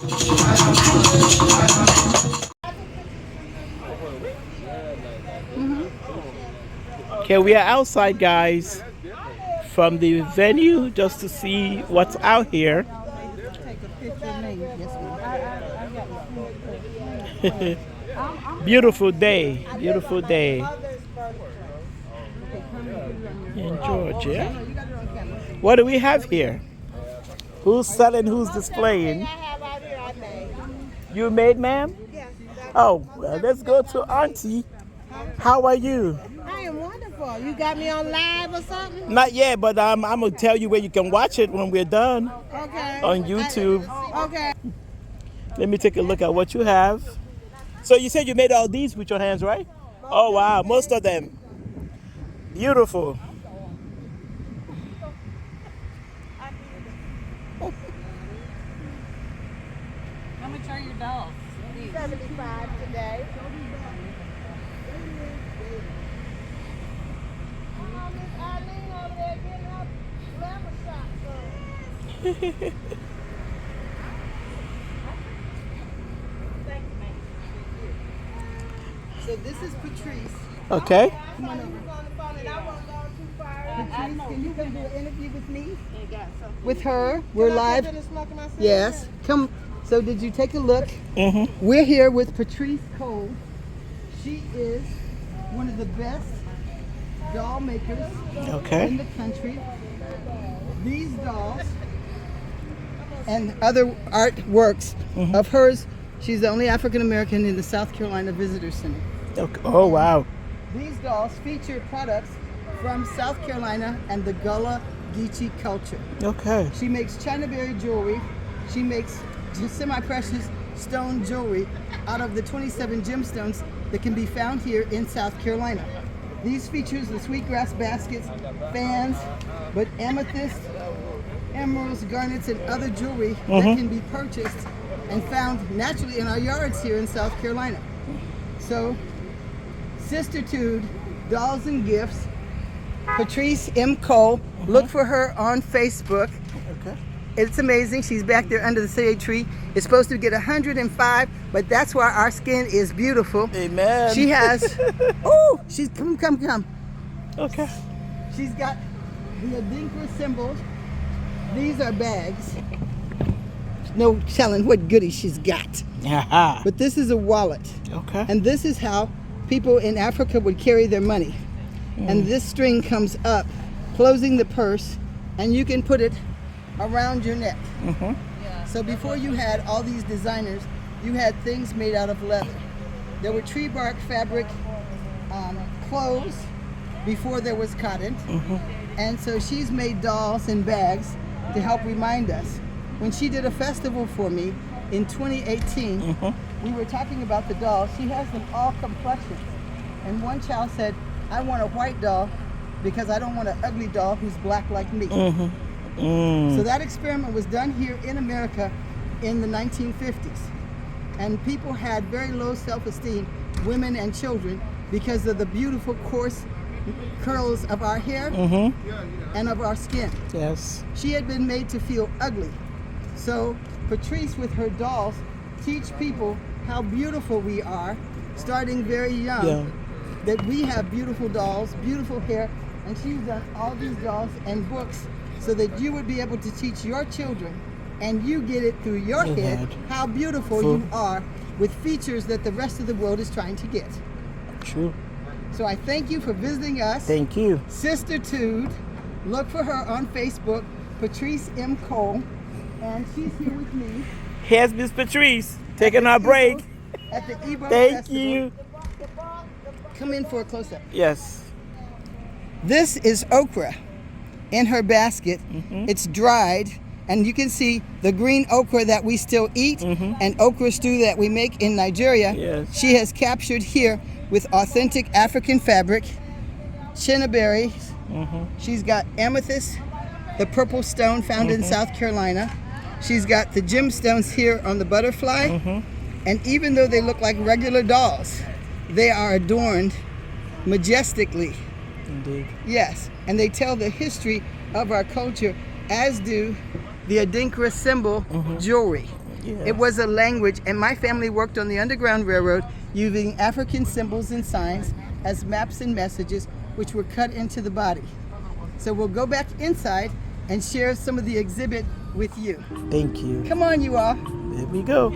Okay, we are outside, guys, from the venue just to see what's out here. Beautiful day, beautiful day in Georgia. What do we have here? Who's selling, who's displaying? You made, ma'am? Oh, well, let's go to Auntie. How are you? I am wonderful. You got me on live or something? Not yet, but I'm going to tell you where you can watch it when we're done. Okay. On YouTube. Okay. Let me take a look at what you have. So you said you made all these with your hands, right? Oh, wow. Most of them. Beautiful. How much are your dolls? 75 today. So this is Patrice. Okay. Come on over. Patrice, can you come do an interview with me? With her. We're live. Yes. Come. So did you take a look? Mm-hmm. We're here with Patrice Cole. She is one of the best doll makers in the country. These dolls and other artworks of hers. She's the only African American in the South Carolina Visitor Center. Okay. Oh, wow. These dolls feature products from South Carolina and the Gullah Geechee culture. Okay. She makes Chinaberry jewelry. She makes semi-precious stone jewelry out of the 27 gemstones that can be found here in South Carolina. These features the sweetgrass baskets, fans, but amethyst, emeralds, garnets, and other jewelry that can be purchased and found naturally in our yards here in South Carolina. So, Sistertude, Dolls and Gifts, Patrice M. Cole. Look for her on Facebook. Okay. It's amazing. She's back there under the shade tree. It's supposed to get 105, but that's why our skin is beautiful. Amen. She has, oh, she's, come. Okay. She's got the Adinkra symbols. These are bags. No telling what goodies she's got. But this is a wallet. Okay. And this is how people in Africa would carry their money. And this string comes up, closing the purse, and you can put it around your neck. So before you had all these designers, you had things made out of leather. There were tree bark fabric clothes before there was cotton. And so she's made dolls and bags to help remind us. When she did a festival for me in 2018, we were talking about the dolls. She has them all complexions. And one child said, I want a white doll because I don't want an ugly doll who's black like me. So that experiment was done here in America in the 1950s. And people had very low self-esteem, women and children, because of the beautiful coarse curls of our hair and of our skin. Yes. She had been made to feel ugly. So Patrice, with her dolls, teach people how beautiful we are, starting very young, that we have beautiful dolls, beautiful hair, and she's done all these dolls and books so that you would be able to teach your children, and you get it through your head, how beautiful you are with features that the rest of the world is trying to get. True. So I thank you for visiting us. Thank you. Sistertude, look for her on Facebook, Patrice M. Cole, and she's here with me. Here's Miss Patrice, taking our break. At the Igbo Thank Festival. you. Come in for a close-up. Yes. This is okra in her basket. It's dried, and you can see the green okra that we still eat and okra stew that we make in Nigeria. Yes. She has captured here with authentic African fabric, chinaberries. She's got amethyst, the purple stone found in South Carolina. She's got the gemstones here on the butterfly. And even though they look like regular dolls, they are adorned majestically. Indeed. Yes, and they tell the history of our culture, as do the Adinkra symbol jewelry. Yes. It was a language, and my family worked on the Underground Railroad using African symbols and signs as maps and messages, which were cut into the body. So we'll go back inside and share some of the exhibit with you. Thank you. Come on, you all. There we go.